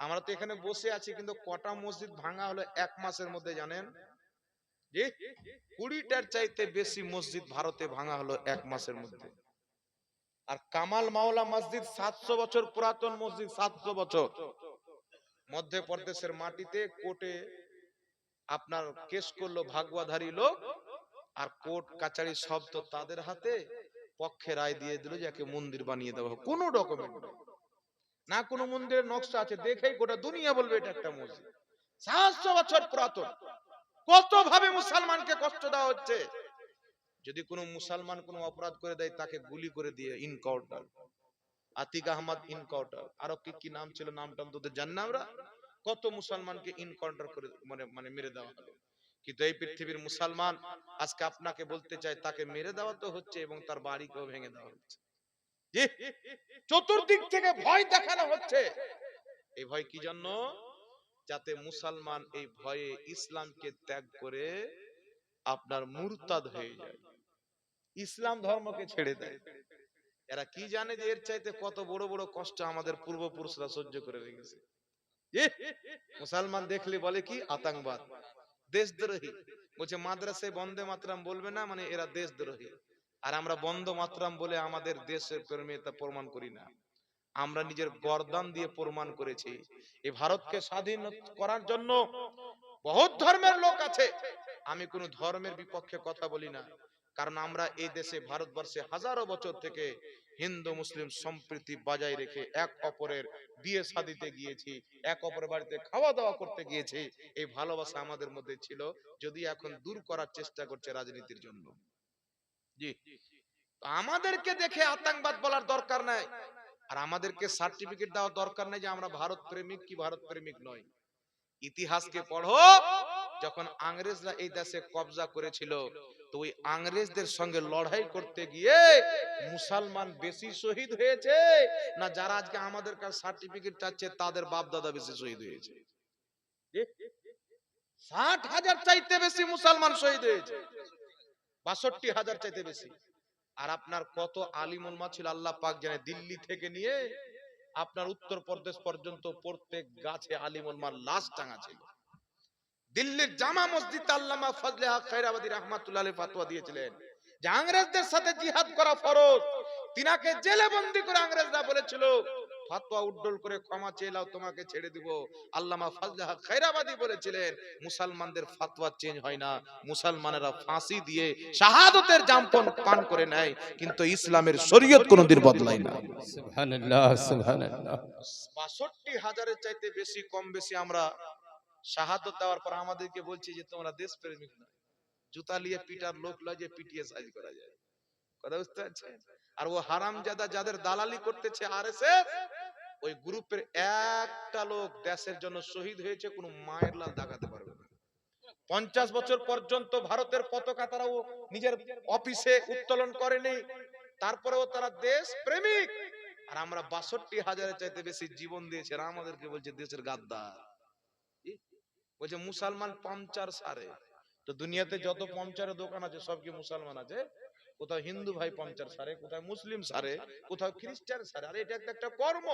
আমরা তো এখানে বসে আছি, কিন্তু কটা মসজিদ ভাঙা হলো এক মাসের মধ্যে জানেন? যে 20টার চাইতে বেশি মসজিদ ভারতে ভাঙা হলো এক মাসের মধ্যে। আর কামাল মাওলা মসজিদ 700 বছর পুরাতন মসজিদ, 700 বছর। মধ্যপ্রদেশের মাটিতে কোর্টে আপনার কেস করলো ভাগবাধারী লোক, আর কোর্ট কাচারি সব তো তাদের হাতে, পক্ষে রায় দিয়ে দিল যে একে মন্দির বানিয়ে দেওয়া হোক। কোনো ডকুমেন্ট না, কোনো মন্দিরের নকশা আছে দেখেই গোটা দুনিয়া বলবে এটা একটা মসজিদ। 700 বছর পুরাতন। কত ভাবে মুসলমানকে কষ্ট দেওয়া হচ্ছে। যদি কোনো মুসলমান কোনো অপরাধ করে দেয় তাকে গুলি করে দিয়ে ইনকাউন্টার, আতিক আহমদ ইনকাউন্টার, আরো কি কি নাম ছিল, নামটা তো জানি না আমরা। কত মুসলমানকে ইনকাউন্টার করে মানে মানে মেরে দেওয়া হলো। কিন্তু এই পৃথিবীর মুসলমান আজকে আপনাকে বলতে চায় তাকে মেরে দেওয়া তো হচ্ছে এবং তার বাড়িকেও ভেঙে দেওয়া হচ্ছে। চতুর্দিক থেকে ভয় দেখানো হচ্ছে। এই ভয় কি জন্য? যাতে মুসলমান এই ভয়ে ইসলামকে ত্যাগ করে আপনার মুরতাদ হয়ে যায়, ইসলাম ধর্মকে ছেড়ে দেয়। এরা কি জানে যে এর চাইতে কত বড় বড় কষ্ট আমাদের পূর্বপুরুষরা সহ্য করে রেখেছে। মুসলমান দেখলে বলে কি আতঙ্কবাদ, দেশদ্রোহী। বলছে মাদ্রাসায় বন্দে মাতরম বলবে না, মানে এরা দেশদ্রোহী। আর আমরা বন্দে মাতরম বলে আমাদের দেশের প্রেমে তা প্রমাণ করি না, আমরা নিজের গর্দান দিয়ে প্রমাণ করেছি। এই ভারতকে স্বাধীন করার জন্য বহুত ধর্মের লোক আছে, আমি কোন ধর্মের বিপক্ষে কথা বলি না, কারণ আমরা এই দেশে ভারতবর্ষে হাজারো বছর থেকে হিন্দু মুসলিম সম্প্রীতি বজায় রেখে এক অপরের বিয়ে শাদিতে গিয়েছি, এক অপরের বাড়িতে খাওয়া দাওয়া করতে গিয়েছি। এই ভালোবাসা আমাদের মধ্যে ছিল, যদি এখন দূর করার চেষ্টা করছে রাজনীতির জন্য। জি, আমাদেরকে দেখে আতঙ্কবাদ বলার দরকার নাই, আর আমাদেরকে সার্টিফিকেট দেওয়ার দরকার নাই যে আমরা ভারত প্রেমিক কি ভারত প্রেমিক নয়। ইতিহাসকে পড়ো, যখন ইংরেজরা এই দেশে কবজা করেছিল, তো ওই ইংরেজদের সঙ্গে লড়াই করতে গিয়ে মুসলমান বেশি শহীদ হয়েছে না যারা আজকে আমাদের কাছে সার্টিফিকেট চাচ্ছে তাদের বাপ দাদা বেশি শহীদ হয়েছে? 60,000 চাইতে বেশি মুসলমান শহীদ হয়েছে, 62,000 চাইতে বেশি। আর আপনার কত আলিম উলামা ছিল আল্লাহ পাক জানে, দিল্লি থেকে নিয়ে আপনার উত্তরপ্রদেশ পর্যন্ত প্রত্যেক গাছে আলিম উলামার লাশ টাঙা ছিল। দিল্লির জামা মসজিদে আল্লামা ফজলে হক খৈরাবাদী রাহমাতুল্লাহ আলাইহি ফতোয়া দিয়েছিলেন যে ইংরেজদের সাথে জিহাদ করা ফরজ। তিনাকে জেলে বন্দী করে ইংরেজরা বলেছিল ফতোয়া উড্ডল করে ক্ষমা চেয়ে নাও, তোমাকে ছেড়ে দিব। আল্লামা ফজলে হক খৈরাবাদী বলেছিলেন মুসলমানদের ফতোয়া চেঞ্জ হয় না, মুসলমানেরা ফাঁসি দিয়ে শাহাদাতের জাম পান করে নেয়, কিন্তু ইসলামের শরীয়ত কোনোদিন বদলায় না। সুবহানাল্লাহ সুবহানাল্লাহ। 62,000-এর চাইতে বেশি কম বেশি আমরা শাহাদত দেওয়ার পর আমাদেরকে বলছে যে তোমরা দেশ প্রেমিক না। জুতা নিয়ে পিটার লোক লয় যে পিটিয়ে সাইজ করা যায়, কথা বুঝতে পারছেন? আর ও হারামজাদা যাদের দালালি করতেছে আরএসএস, ওই গ্রুপের একটা লোক দেশের জন্য শহীদ হয়েছে, কোনো মায়ের লাল দেখাতে পারবে না। 50 বছর পর্যন্ত ভারতের পতাকা তারা নিজের অফিসে উত্তোলন করেনি, তারপরেও তারা দেশ প্রেমিক। আর আমরা 62,000-এর চাইতে বেশি জীবন দিয়েছে, আর আমাদেরকে বলছে দেশের গাদ্দার। বলছে মুসলমান পাংচার সারে। তো দুনিয়াতে যত পাংচারের দোকান আছে সব কি মুসলমান আছে? কোথাও হিন্দু ভাই পাংচার সারে, কোথাও মুসলিম সারে, কোথাও খ্রিস্টান সারে। আর এটা একটা কর্ম।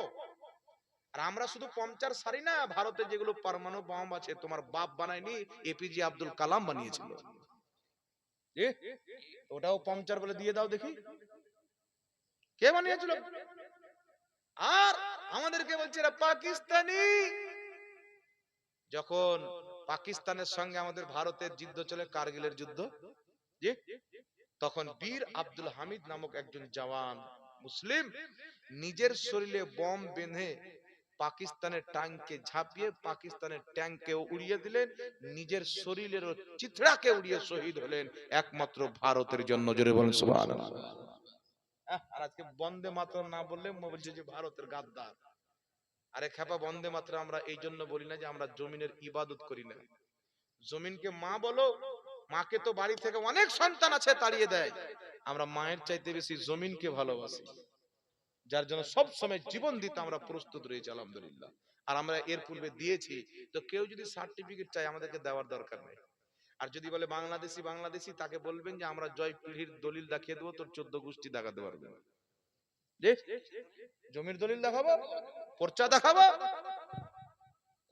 আর আমরা শুধু পাংচার সারি না, ভারতে যেগুলো পরমাণু বম আছে তোমার বাপ বানায়নি, এপিজে আব্দুল কালাম বানিয়েছিল। ওটাও পাংচার বলে দিয়ে দাও দেখি কে বানিয়েছিল। আর আমাদেরকে বলছে এরা পাকিস্তানি। যখন পাকিস্তানের সঙ্গে আমাদের ভারতের যুদ্ধ চলে, কারগিলের যুদ্ধ, তখন বীর আব্দুল হামিদ নামক একজন জওয়ান মুসলিম নিজের শরীরে বম বেঁধে পাকিস্তানের ট্যাঙ্কে ঝাঁপিয়ে পাকিস্তানের ট্যাঙ্কে উড়িয়ে দিলেন, নিজের শরীরের চিথড়াকে উড়িয়ে শহীদ হলেন একমাত্র ভারতের জন্য। জোরে বলেন সুবহানাল্লাহ। আর আজকে বন্দে মাতরম না বললে বলছে যে ভারতের গাদ্দার। আরে খেপা, বন্দে মাতরম আমরা এই জন্য বলি না যে আমরা জমিনের ইবাদত করি না। জমিনকে মা বলো, মাকে তো বাড়ি থেকে অনেক সন্তান আছে তাড়িয়ে দেয়, আমরা মায়ের চাইতে বেশি জমিনকে ভালোবাসি, যার জন্য সব সময় জীবন দিতে আমরা প্রস্তুত রয়েছি আলহামদুলিল্লাহ। আর আমরা এর পূর্বে দিয়েছি। তো কেউ যদি সার্টিফিকেট চায় আমাদেরকে দেওয়ার দরকার নেই। আর যদি বলে বাংলাদেশি বাংলাদেশি, তাকে বলবেন যে আমরা জয় পীড়ির দলিল দেখিয়ে দেবো, তোর 14 গোষ্ঠী দেখাতে পারবে না। জমির দলিল দেখাবো, পর্চা দেখাবো,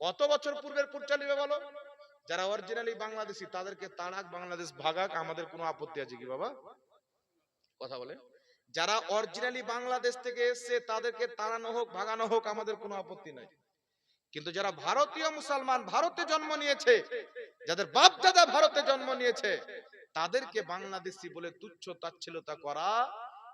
কত বছর পূর্বের চলিবে বলো? যারা অরিজিনালি বাংলাদেশি তাদেরকে তাড়াক, বাংলাদেশ ভাগাক, আমাদের কোনো আপত্তি আছে কি বাবা? কথা বলে। যারা অরিজিনালি বাংলাদেশ থেকে এসছে তাদেরকে তাড়ানো হোক, ভাগানো হোক, আমাদের কোনো আপত্তি নাই। কিন্তু যারা ভারতীয় মুসলমান, ভারতে জন্ম নিয়েছে, যাদের বাপ দাদা ভারতে জন্ম নিয়েছে, তাদেরকে বাংলাদেশি বলে তুচ্ছ তাচ্ছিল্যতা করা,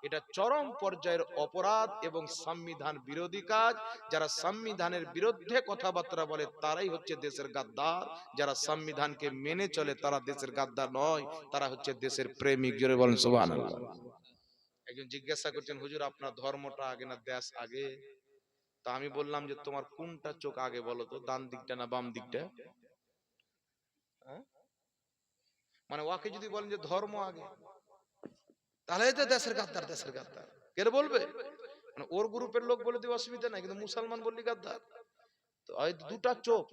এটা চরম পর্যায়ের অপরাধ এবং সংবিধান বিরোধী কাজ। যারা সংবিধানের বিরুদ্ধে কথাবার্তা বলে তারাই হচ্ছে দেশের গাদ্দার। যারা সংবিধানকে মেনে চলে তারা দেশের গাদ্দার নয়, তারা হচ্ছে দেশের প্রেমিক। জোরে বলেন সুবহানাল্লাহ। একজন জিজ্ঞাসা করছেন, হুজুর আপনার ধর্মটা আগে না দেশ আগে? তা আমি বললাম যে তোমার কোনটা চোখ আগে বলো তো, ডান দিকটা না বাম দিকটা? হ্যাঁ? মানে ওকে যদি বলেন যে ধর্ম আগে, তাহলে তো দেশের গাদ্দার, দেশের গাদ্দার কে বলবে? মানে ওর গ্রুপের লোক বলে দিবে অসুবিধা নাই, কিন্তু মুসলমান বললি গাদ্দার। তো এই দুটা চোখ,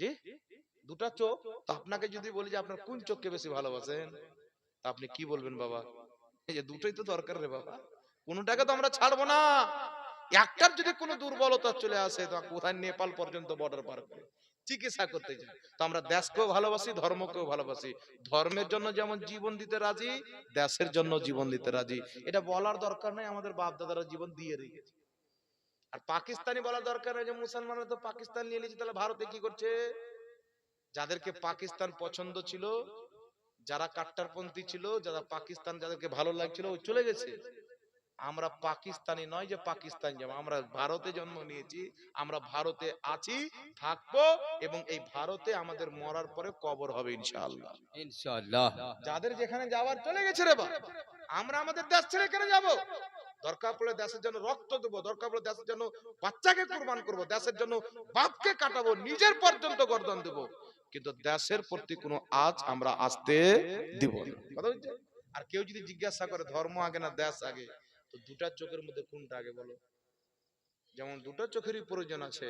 জি দুটা চোখ, তো আপনাকে যদি বলি যে আপনার কোন চোখকে বেশি ভালোবাসেন, তা আপনি কি বলবেন বাবা? এই যে দুটোই তো দরকার রে বাবা, কোনটাকে তো আমরা ছাড়বো না। একটার যদি কোনো দুর্বলতা চলে আসে তো কোথায় নেপাল পর্যন্ত বর্ডার পার করে চিকিৎসা করতে যায়। তো আমরা দেশকেও ভালোবাসি, ধর্মকেও ভালোবাসি। ধর্মের জন্য যেমন জীবন দিতে রাজি, দেশের জন্য জীবন দিতে রাজি। এটা বলার দরকার নেই, আমাদের বাপ দাদারা জীবন দিয়ে রেখেছে। আর পাকিস্তানি বলার দরকার নেই যে মুসলমানরা তো পাকিস্তান নিয়ে নিয়েছে, তাহলে ভারতে কি করছে? যাদেরকে পাকিস্তান পছন্দ ছিল, যারা কাট্টারপন্থী ছিল, যারা পাকিস্তান যাদেরকে ভালো লাগছিল ওই চলে গেছে। আমরা পাকিস্তানি নয় যে পাকিস্তান যাবো, আমরা ভারতে জন্ম নিয়েছি, আমরা ভারতে আছি, থাকবো, এবং এই ভারতে আমাদের মরার পরে কবর হবে ইনশাআল্লাহ। ইনশাআল্লাহ। যাদের যেখানে যাওয়ার চলে গেছে রে বা, আমরা আমাদের দেশ ছেড়ে কেন যাব? দরকার পড়লে দেশের জন্য রক্ত দেবো, দরকার পড়লে দেশের জন্য বাচ্চাকে কুরবান করব, দেশের জন্য বাপকে কাটাবো, নিজের পর্যন্ত গর্দন দেবো, কিন্তু দেশের প্রতি কোনো আজ আমরা আসতে দিব না। কথা বুঝছো? আর কেউ যদি জিজ্ঞাসা করে ধর্ম আগে না দেশ আগে, তো দুটা চোখের মধ্যে কোনটা আগে বলো? যেমন দুটো চোখেরই প্রয়োজন আছে,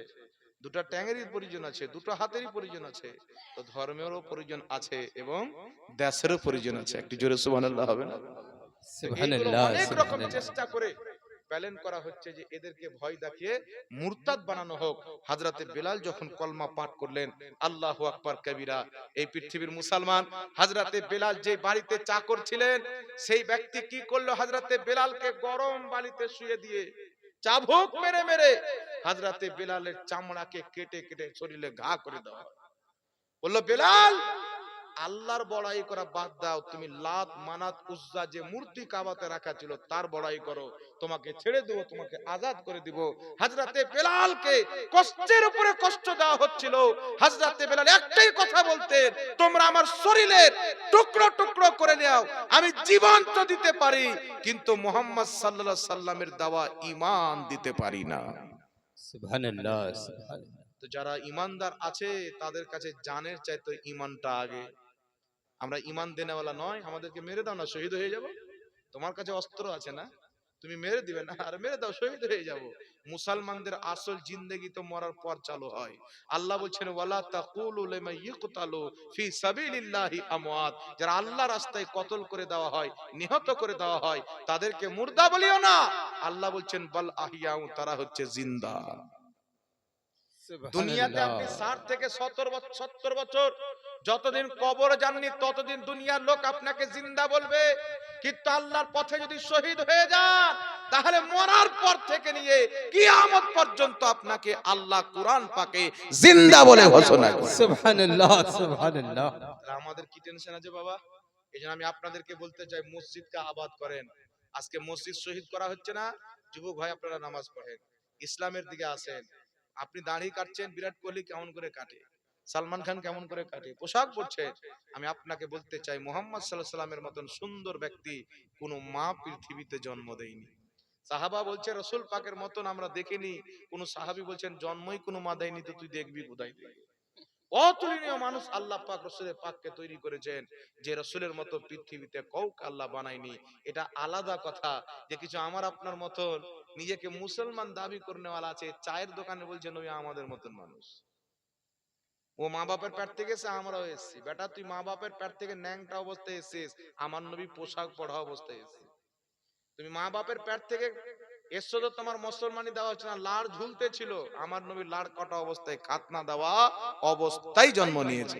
দুটো ট্যাঙেরই প্রয়োজন আছে, দুটো হাতেরই প্রয়োজন আছে, তো ধর্মেরও প্রয়োজন আছে এবং দেশেরও প্রয়োজন আছে। একটু জোরে সুবহানাল্লাহ হবে না? তো এইগুলো সুবহানাল্লাহ, অনেক রকম সুবহানাল্লাহ। চেষ্টা করে প্ল্যান করা হচ্ছে যে এদেরকে ভয় দেখিয়ে মুরতাদ বানানো হোক। হযরতে বেলাল যখন কলমা পাঠ করলেন, আল্লাহু আকবার কবিরা, এই পৃথিবীর মুসলমান, হযরতে বেলাল যে বাড়িতে চাকর ছিলেন, সেই ব্যক্তি কি করলো? হযরতে বেলালকে গরম বালিতে শুয়ে দিয়ে চাবুক মেরে মেরে হযরতে বেলালের চামড়াকে কেটে কেটে শরীরে ঘা করে দেওয়া। বললো, বেলাল, আল্লাহর বড়াই করা বাদ দাও, তুমি লাত মানাত উজ্জা যে মূর্তি কাবাতে রাখা ছিল তার বড়াই করো, তোমাকে ছেড়ে দেবো, তোমাকে আজাদ করে দিব। হযরতে বেলালকে কষ্টের উপরে কষ্ট দেওয়া হচ্ছিল। হযরতে বেলাল একটাই কথা বলতেন, তোমরা আমার শরীরের টুকরো টুকরো করে নাও, আমি জীবন তো দিতে পারি, কিন্তু মুহাম্মদ সাল্লাল্লাহু আলাইহি সাল্লামের দেওয়া ঈমান দিতে পারি না। সুবহানাল্লাহ, সুবহানাল্লাহ। তো যারা ঈমানদার আছে তাদের কাছে জানের চাইতে ঈমানটা আগে। আমরা ঈমান দেনেওয়ালা নয়, আমাদেরকে মেরে দাও না, শহীদ হয়ে যাব। তোমার কাছে অস্ত্র আছে না, তুমি মেরে দিবে না, আর মেরে দাও, শহীদ হয়ে যাব। মুসলমানদের আসল জিন্দেগি তো মরার পর চালু হয়। আল্লাহ বলছেন, ওয়ালা তাকুলু লিমান ইকতালু ফি সাবিলিল্লাহি আমওয়াত, যারা আল্লাহর রাস্তায় কতল করে দেওয়া হয়, নিহত করে দেওয়া হয়, তাদেরকে মুর্দা বলিও না। আল্লাহ বলছেন, বাল আহিয়াউ, তারা হচ্ছে জিন্দা। দুনিয়াতে সুবহানাল্লাহ। আপনি 60 থেকে 70 বছর যতদিন কবর যাননি ততদিন দুনিয়ার লোক আপনাকে জিন্দা বলবে, কিন্তু আল্লাহর পথে যদি শহীদ হয়ে যান, তাহলে মরার পর থেকে নিয়ে কিয়ামত পর্যন্ত আপনাকে আল্লাহ কুরআন পাকে জিন্দা বলে ঘোষণা করে। সুবহানাল্লাহ, সুবহানাল্লাহ। তাহলে আমাদের কি টেনশন আছে বাবা? এইজন্য আমি আপনাদেরকে বলতে চাই, মসজিদকে আবাদ করেন। আজকে মসজিদ শহীদ করা হচ্ছে না, যুবক ভাই আপনারা নামাজ পড়েন, ইসলামের দিকে আসেন। আপনি দাড়ি কাটছেন, বিরাট কোহলি কেমন করে কাটে, সালমান খান কেমন করে কাটে, পোশাক পরছে, আমি আপনাকে বলতে চাই মুহাম্মদ সাল্লাল্লাহু আলাইহি সাল্লামের মতন সুন্দর ব্যক্তি কোন মা পৃথিবীতে জন্ম দেয়নি। সাহাবা বলছে রাসূল পাকের মতন আমরা দেখিনি, কোন সাহাবী বলছেন জন্মই কোন মা দেয়নি, তো তুই দেখবি কোথায় দেয়। অতুলনীয় মানুষ আল্লাহ পাক রাসূলের পাককে তৈরি করেছেন, যে রাসূলের মতো পৃথিবীতে কাউকে আল্লাহ বানায়নি। এটা আলাদা কথা যে কিছু আমার আপনার মতন নিজেকে মুসলমান দাবি করনেওয়ালা আছে, চায়ের দোকানে বলছেন ওই আমাদের মতন মানুষ। ও মা বাপের পেট থেকে এসে আমরাও এসেছি। বেটা তুই মা বাপের পেট থেকে ন্যাংটা অবস্থায় এসেছিস, আমার নবী পোশাক পরা অবস্থায় এসেছে। তুমি মা বাপের পেট থেকে এসো তো তোমার মুসলমানি দেওয়া হচ্ছে না, লাড় ঝুলতে ছিল, আমার নবী লাড় কাটা অবস্থায় খাতনা দেওয়া অবস্থায় জন্ম নিয়েছে।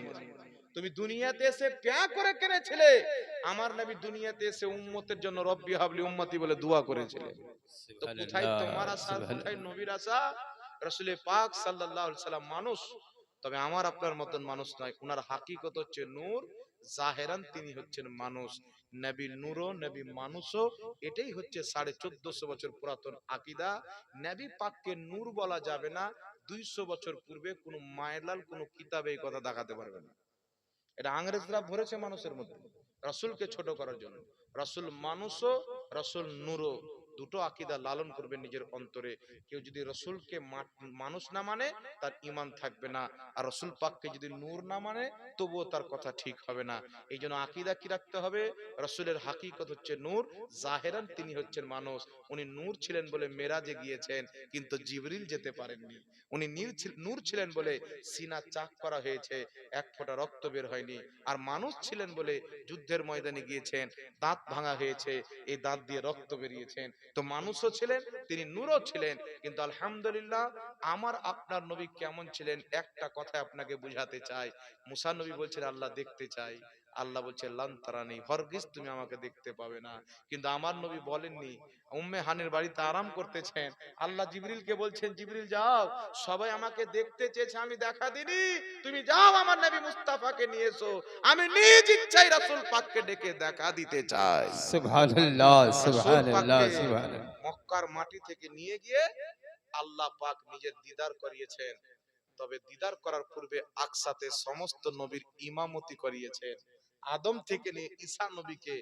তুমি দুনিয়াতে এসে প্যা করে কেনেছিলে, আমার নবী দুনিয়াতে এসে উম্মতের জন্য রব্বি হাবলি উম্মতি বলে দোয়া করেছিলেন। তো কোথায় সুবহানাল্লাহ, তোমার আশা আর কোথায় সুবহানাল্লাহ। নবীর আশা? রাসূলে পাক সাল্লাল্লাহু আলাইহি সাল্লাম মানুষ, তবে আমার আপনার মতন মানুষ নয়। উনার হাকিকত হচ্ছে নূর, জাহেরান তিনি হচ্ছেন মানুষ। নবী নূরও নবী মানুষও, এটাই হচ্ছে 1450 বছর পুরাতন আকীদা। নবী পাককে নূর বলা যাবে না, 200 বছর পূর্বে কোন মায়লাল কোন কিতাবে এই কথা দেখাতে পারবে না। এটা ইংরেজরা ভরেছে মানুষের মধ্যে রাসূলকে ছোট করার জন্য। রাসূল মানুষও, রাসূল নূরও, দুটো আকীদা লালন করবে নিজের অন্তরে। কেউ যদি রাসূলকে মানুষ না মানে তার ঈমান থাকবে না, আর রাসূল পাককে যদি নূর না মানে তবুও তার কথা ঠিক হবে না। এই জন্য আকীদা কি রাখতে হবে? রাসূলের হাকিকত হচ্ছে নূর, জাহেরান তিনি হচ্ছেন মানুষ। উনি নূর ছিলেন বলে মেরাজে গিয়েছেন, কিন্তু জিবরিল যেতে পারেননি। উনি নূর ছিলেন বলে সিনা চাক করা হয়েছে, এক ফোঁটা রক্ত বের হয়নি। আর মানুষ ছিলেন বলে যুদ্ধের ময়দানে গিয়েছেন, দাঁত ভাঙা হয়েছে, এই দাঁত দিয়ে রক্ত বেরিয়েছেন। তো মানুষও ছিলেন, তিনি নূরও ছিলেন। কিন্তু আলহামদুলিল্লাহ, আমার আপনার নবী কেমন ছিলেন একটা কথা আপনাকে বুঝাতে চাই। মুসা নবী বলছেন আল্লাহ দেখতে চাই, আল্লাহ বলছে লান তারানি, হরগিজ তুমি আমাকে দেখতে পাবে না। কিন্তু আমার নবী বলেননি, উম্মে হানির বাড়িতে আরাম করতেছেন, আল্লাহ জিবরিলকে বলছেন জিবরিল যাও, সবাই আমাকে দেখতে চেয়েছে আমি দেখা দিনি, তুমি যাও আমার নবী মুস্তাফাকে নিয়ে এসো, আমি নিজ ইচ্ছায় রাসূল পাককে ডেকে দেখা দিতে চাই। সুবহানাল্লাহ, রাসূল সুবহানাল্লাহ, পাককে সুবহানাল্লাহ। মক্কার মাটি থেকে নিয়ে গিয়ে আল্লাহ পাক নিজের দিদার করিয়েছেন। তবে দিদার করার পূর্বে আকসাতে সমস্ত নবীর ইমামতি করিয়েছেন। আদম থেকে নিয়ে ঈসা নবীকে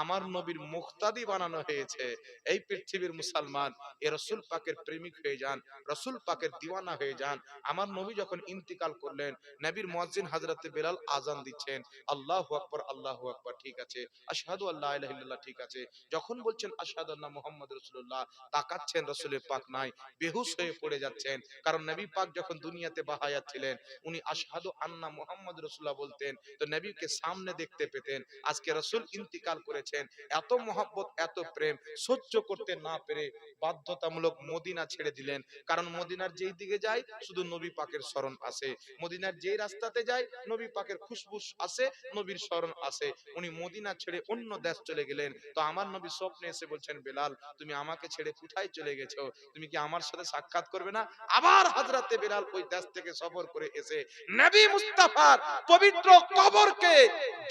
আমার নবীর মুক্তাদি বানানো হয়েছে। এই পৃথিবীর মুসলমান এ রাসূল পাকের প্রেমিক হয়ে যান, রাসূল পাকের দিওয়ানা হয়ে যান। আমার নবী যখন ইন্তিকাল করলেন, নবীর মুয়াজ্জিন হযরতে বেলাল আযান দিচ্ছেন, আল্লাহু আকবার, আল্লাহু আকবার, ঠিক আছে, আশহাদু আল্লা ইলাহা ইল্লাল্লাহ, ঠিক আছে। যখন বলছেন আশহাদু আন্না মুহাম্মাদুর রাসূলুল্লাহ, তাকাচ্ছেন, রাসূলের পাক নাই, বেহুশ হয়ে পড়ে যাচ্ছেন। কারণ নবী পাক যখন দুনিয়াতে বাহায়াত ছিলেন, উনি আশহাদু আন্না মুহাম্মাদুর রাসূলুল্লাহ বলতেন, তো নবীকে সামনে দেখতে পেতেন। আজকে রাসূল ইন্তিকাল করেছেন, এত মহব্বত এত প্রেম সহ্য করতে না পেরে বাধ্যতামূলক মদিনা ছেড়ে দিলেন। কারণ মদিনার যেই দিকে যায় শুধু নবী পাকের স্মরণ আসে, মদিনার যেই রাস্তাতে যায় নবী পাকের খুশবু আসে, নবীর স্মরণ আসে। উনি মদিনা ছেড়ে অন্য দেশ চলে গেলেন। তো আমার নবী স্বপ্নে এসে বলছেন, বেলাল তুমি আমাকে ছেড়ে কোথায় চলে গেছো, তুমি কি আমার সাথে সাক্ষাৎ করবে না? আবার হযরতে বেলাল ওই দেশ থেকে সফর করে এসে নবী মুস্তাফার পবিত্র কবরকে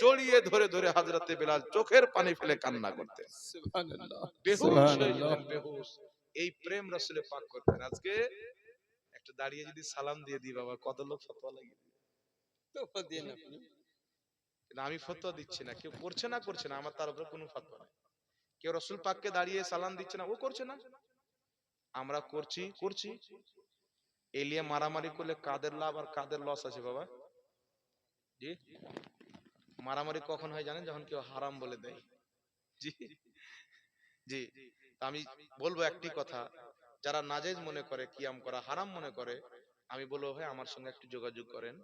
জড়িয়ে ধরে ধরে হযরতে বেলাল চোখের পানি ফেলে কান্না করতেন, সুবহানাল্লাহ, বেহুশ হয়ে সুবহানাল্লাহ। যেতেন, বেহুশ। এই প্রেম রাসূলে পাক করতেন। আজকে একটা দাঁড়িয়ে যদি সালাম দিয়ে দিই বাবা, কত লোক ফতোয়া লাগিয়ে দিবে। তো দিন আপনি। কিন্তু আমি ফতোয়া দিচ্ছি না, কেউ করছে না করছে না, আমার তার উপরে কোনো ফতোয়া নেই। কেউ রাসূল পাককে দাঁড়িয়ে সালাম দিচ্ছে না, ও করছে না, আমরা করছি করছি। এলিয়ে মারামারি করলে কাদের লাভ আর কাদের লস আছে বাবা? জি, মারামারি কখন হয় জানেন? যখন কেউ হারাম বলে দেয়। জি জি। তা আমি বলবো একটি কথা, যারা নাজায়েজ মনে করে, কিয়াম করা হারাম মনে করে, আমি বলবো ভাই আমার সঙ্গে একটু যোগাযোগ করেন।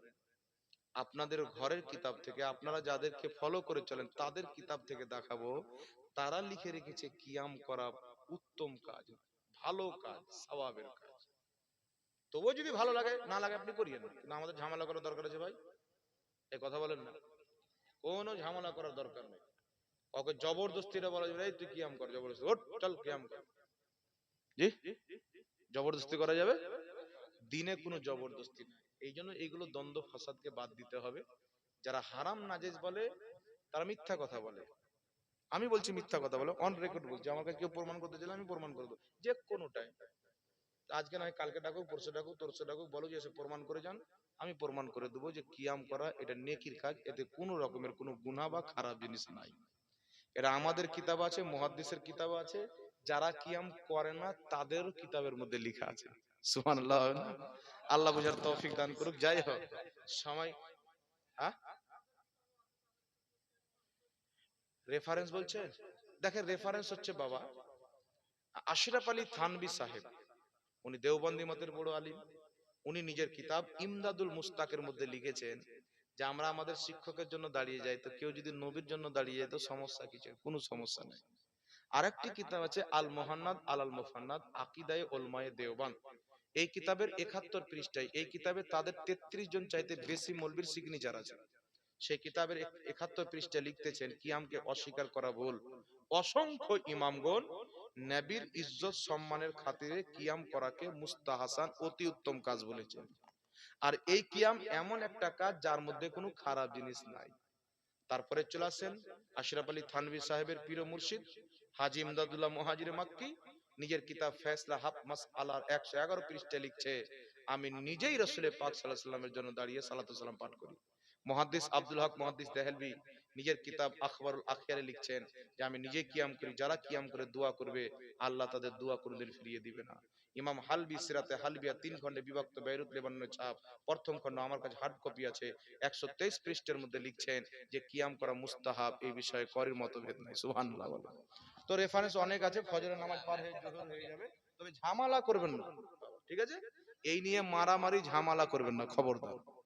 আপনাদের ঘরের কিতাব থেকে, আপনারা যাদেরকে ফলো করে চলেন তাদের কিতাব থেকে দেখাবো, তারা লিখে রেখেছে কিয়াম করা উত্তম কাজ, ভালো কাজ, সওয়াবের কাজ। তবুও যদি ভালো লাগে না লাগে আপনি করিয়েন না, কিন্তু আমাদের ঝামেলা করার দরকার আছে ভাই? এই কথা বলেন না, কোনো ঝামেলা করার দরকার নেই। ওকে জবরদস্তিটা বলা যাবে, এই তুই কিয়াম কর, জবরদস্তি ওঠ চল কিয়াম কর। জি, জবরদস্তি করা যাবে? দিনে কোনো জবরদস্তি নাই। এই জন্য এইগুলো দ্বন্দ্ব ফাসাদকে বাদ দিতে হবে। যারা হারাম নাজেজ বলে তারা মিথ্যা কথা বলে। আমি বলছি মিথ্যা কথা বলে, অন রেকর্ড বলছি। আমাকে কেউ প্রমাণ করতে চাইলে আমি প্রমাণ করে দেবো যে কোনো টাইম। আজকে নয় কালকে ডাকুক, পরশু ডাকুক, তরশু ডাকুক, বলো যে এসে প্রমাণ করে যান, আমি প্রমাণ করে দেবো যে কিয়াম করা এটা নেকির কাজ, এতে কোনো রকমের কোনো গুনাহ বা খারাপ জিনিস নাই। এটা আমাদের কিতাব আছে, মুহাদ্দিসের কিতাব আছে, যারা কিয়াম করে না তাদেরও কিতাবের মধ্যে লেখা আছে। সুবহানাল্লাহ। আল্লাহ বুঝার তৌফিক দান করুক। যাই হোক, সময় হ্যাঁ রেফারেন্স বলছে, দেখেন রেফারেন্স হচ্ছে বাবা আশরাফ আলী থানভী সাহেব, উনি দেওবন্দি মতের বড় আলিম। উনি নিজের কিতাব ইমদাদুল মুস্তাকের মধ্যে লিখেছেন যে আমরা আমাদের শিক্ষকের জন্য দাঁড়িয়ে যাই, তো কেউ যদি নবীর জন্য দাঁড়িয়ে যায় তো সমস্যা কিছু, কোনো সমস্যা নেই। আরেকটি কিতাব আছে আল মুহান্নাদ আল মুফান্নাদ আকিদায়ে উলমায়ে দেওবান। এই কিতাবের 71 পৃষ্ঠায় এই কিতাবে তাদের 33 জন চাইতে বেশি মৌলবীর সিগনেচার আছে। সেই কিতাবের 71 পৃষ্ঠায় লিখতেছেন কিয়ামকে অস্বীকার করা ভুল। অসংখ্য ইমামগণ নবীর ইজ্জত সম্মানের খাতিরে কিয়াম করাকে মুস্তাহাসান অতি উত্তম কাজ বলেছেন। আর এই কিয়াম এমন একটা কাজ যার মধ্যে কোনো খারাপ জিনিস নাই। তারপরে চলে আসেন আশরাফ আলী থানভী সাহেবের পীর ও মুর্শিদ হাজী ইমদাদুল্লাহ মুহাজির মাক্কি, নিজের কিতাব ফয়সলা হাফ মাসআলার 111 পৃষ্ঠায় লিখছে, আমি নিজেই রাসূল পাক সাল্লাল্লাহু আলাইহি সাল্লামের জন্য দাঁড়িয়ে সালাতু সালাম পাঠ করি। মুহাদ্দিস আব্দুল হক মুহাদ্দিস দেহলভী নিজের কিতাব আখবারুল আখিয়ারে লিখছেন যে আমি নিজে কিয়াম করি, যারা কিয়াম করে দোয়া করবে আল্লাহ তাদের দোয়া কোনদিন ফিরিয়ে দিবে না। ইমাম হালবি সিরাতে হালবিয়া 3 খণ্ডে বিভক্ত বেইরুত লেবাননের ছাপ, প্রথম খণ্ড আমার কাছে হার্ড কপি আছে, 123 পৃষ্ঠার মধ্যে লিখছেন যে কিয়াম করা মুস্তাহাব, এই বিষয়ে করির মতভেদ নাই। সুবহানাল্লাহ বলেন। তো রেফারেন্স অনেক আছে, ফজরের নামাজ পার হয়ে জোহর হয়ে যাবে, তবে ঝামেলা করবেন না, ঠিক আছে? এই নিয়ে মারামারি ঝামেলা করবেন না, খবরদার।